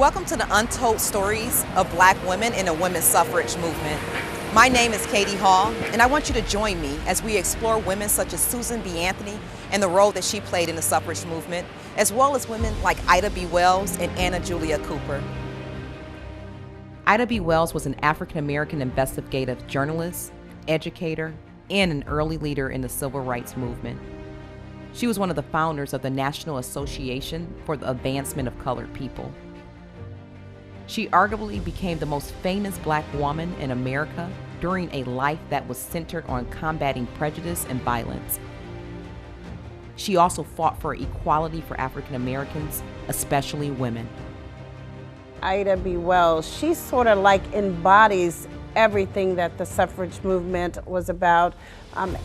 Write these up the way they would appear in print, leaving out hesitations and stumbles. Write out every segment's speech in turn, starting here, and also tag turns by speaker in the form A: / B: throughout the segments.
A: Welcome to the Untold Stories of Black women in the women's suffrage movement. My name is Katie Hall, and I want you to join me as we explore women such as Susan B. Anthony and the role that she played in the suffrage movement, as well as women like Ida B. Wells and Anna Julia Cooper. Ida B. Wells was an African-American investigative journalist, educator, and an early leader in the civil rights movement. She was one of the founders of the National Association for the Advancement of Colored People. She arguably became the most famous Black woman in America during a life that was centered on combating prejudice and violence. She also fought for equality for African Americans, especially women.
B: Ida B. Wells, she sort of like embodies everything that the suffrage movement was about,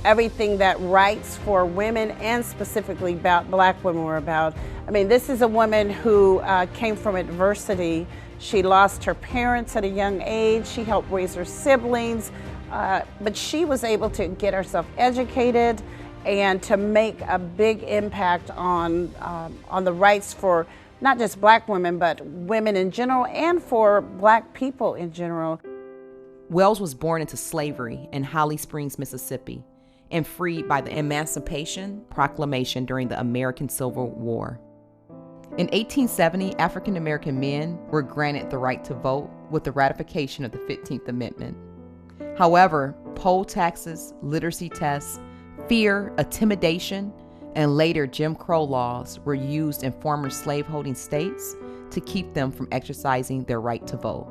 B: everything that rights for women and specifically about Black women were about. I mean, this is a woman who came from adversity. She lost her parents at a young age. She helped raise her siblings, but she was able to get herself educated and to make a big impact on the rights for not just Black women, but women in general and for Black people in general.
A: Wells was born into slavery in Holly Springs, Mississippi, and freed by the Emancipation Proclamation during the American Civil War. In 1870, African American men were granted the right to vote with the ratification of the 15th Amendment. However, poll taxes, literacy tests, fear, intimidation, and later Jim Crow laws were used in former slaveholding states to keep them from exercising their right to vote.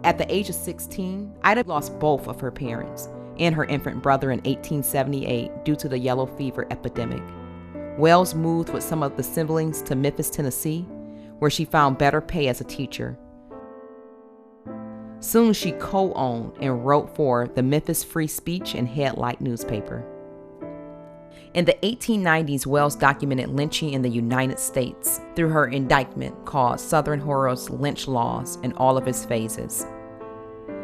A: At the age of 16, Ida lost both of her parents and her infant brother in 1878 due to the yellow fever epidemic. Wells moved with some of the siblings to Memphis, Tennessee, where she found better pay as a teacher. Soon she co-owned and wrote for the Memphis Free Speech and Headlight newspaper. In the 1890s, Wells documented lynching in the United States through her indictment called Southern Horror's Lynch Laws in all of its phases.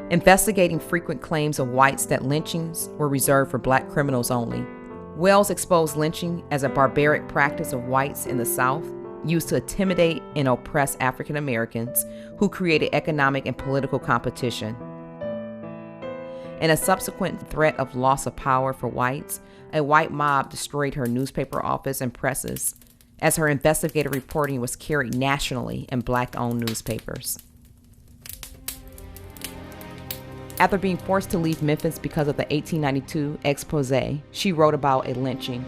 A: Investigating frequent claims of whites that lynchings were reserved for Black criminals only, Wells exposed lynching as a barbaric practice of whites in the South used to intimidate and oppress African Americans who created economic and political competition. In a subsequent threat of loss of power for whites, a white mob destroyed her newspaper office and presses as her investigative reporting was carried nationally in Black-owned newspapers. After being forced to leave Memphis because of the 1892 expose she wrote about a lynching,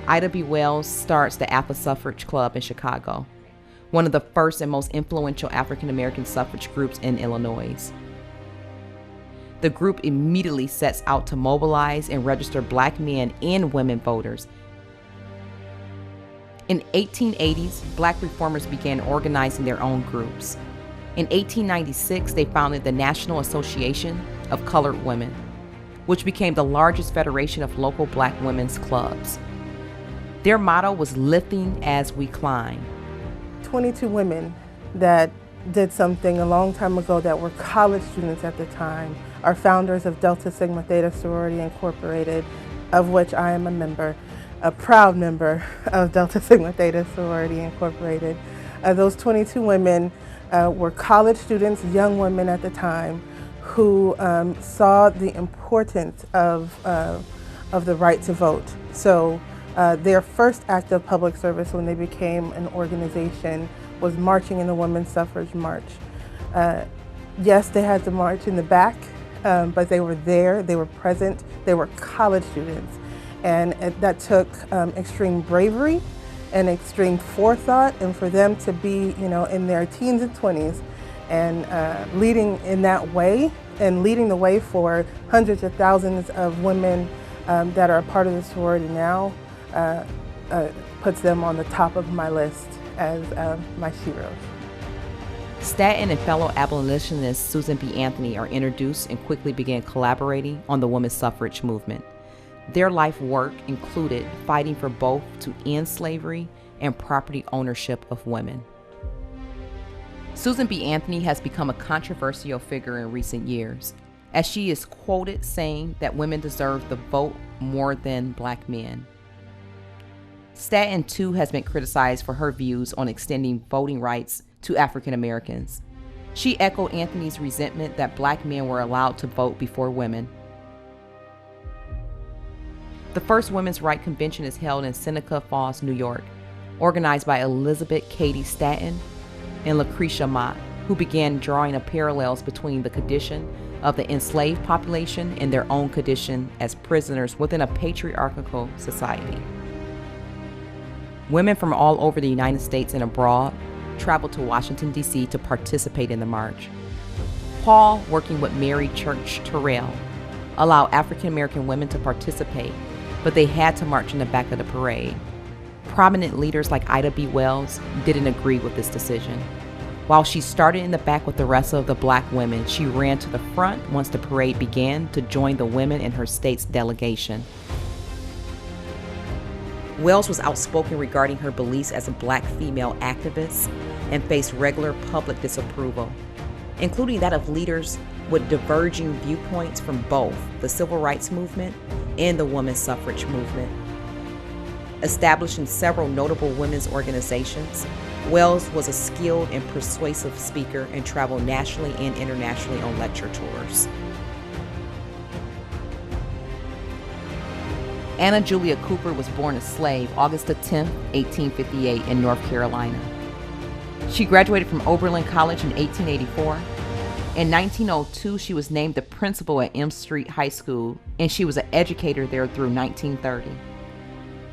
A: Ida B. Wells starts the Alpha Suffrage Club in Chicago, one of the first and most influential African-American suffrage groups in Illinois. The group immediately sets out to mobilize and register Black men and women voters. In the 1880s, Black reformers began organizing their own groups. In 1896, they founded the National Association of Colored Women, which became the largest federation of local Black women's clubs. Their motto was "Lifting as we climb."
C: 22 women that did something a long time ago that were college students at the time are founders of Delta Sigma Theta Sorority Incorporated, of which I am a member, a proud member of Delta Sigma Theta Sorority Incorporated. Those 22 women were college students, young women at the time, who saw the importance of the right to vote. So their first act of public service when they became an organization was marching in the Women's Suffrage March. Yes, they had to march in the back, but they were there, they were present, they were college students. And that took extreme bravery and extreme forethought, and for them to be, in their teens and 20s and leading in that way and leading the way for hundreds of thousands of women that are a part of the sorority now puts them on the top of my list as my heroes.
A: Stanton and fellow abolitionist Susan B. Anthony are introduced and quickly began collaborating on the women's suffrage movement. Their life work included fighting for both to end slavery and property ownership of women. Susan B. Anthony has become a controversial figure in recent years, as she is quoted saying that women deserve the vote more than Black men. Stanton, too, has been criticized for her views on extending voting rights to African Americans. She echoed Anthony's resentment that Black men were allowed to vote before women. The first women's rights convention is held in Seneca Falls, New York, organized by Elizabeth Cady Stanton and Lucretia Mott, who began drawing parallels between the condition of the enslaved population and their own condition as prisoners within a patriarchal society. Women from all over the United States and abroad traveled to Washington, D.C. to participate in the march. Paul, working with Mary Church Terrell, allowed African American women to participate, but they had to march in the back of the parade. Prominent leaders like Ida B. Wells didn't agree with this decision. While she started in the back with the rest of the Black women, she ran to the front once the parade began to join the women in her state's delegation. Wells was outspoken regarding her beliefs as a Black female activist and faced regular public disapproval, including that of leaders with diverging viewpoints from both the civil rights movement and the women's suffrage movement. Establishing several notable women's organizations, Wells was a skilled and persuasive speaker and traveled nationally and internationally on lecture tours. Anna Julia Cooper was born a slave August 10, 1858 in North Carolina. She graduated from Oberlin College in 1884. In 1902, she was named the principal at M Street High School, and she was an educator there through 1930.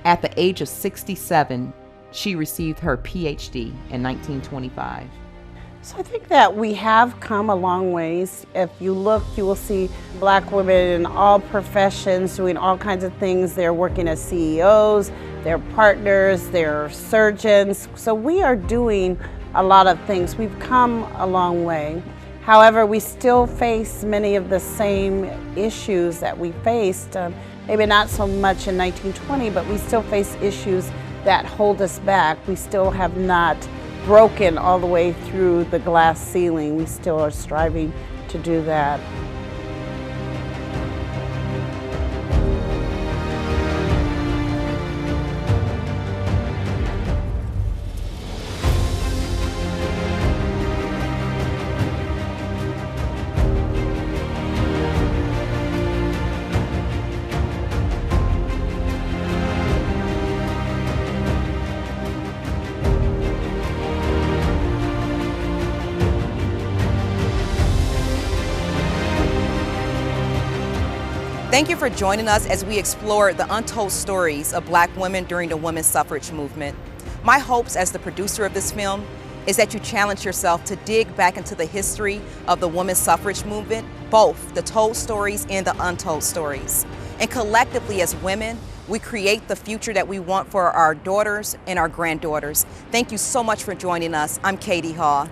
A: At the age of 67, she received her PhD in 1925.
B: So I think that we have come a long ways. If you look, you will see Black women in all professions doing all kinds of things. They're working as CEOs, they're partners, they're surgeons. So we are doing a lot of things. We've come a long way. However, we still face many of the same issues that we faced, maybe not so much in 1920, but we still face issues that hold us back. We still have not broken all the way through the glass ceiling. We still are striving to do that.
A: Thank you for joining us as we explore the untold stories of Black women during the women's suffrage movement. My hopes as the producer of this film is that you challenge yourself to dig back into the history of the women's suffrage movement, both the told stories and the untold stories. And collectively as women, we create the future that we want for our daughters and our granddaughters. Thank you so much for joining us. I'm Katie Hall.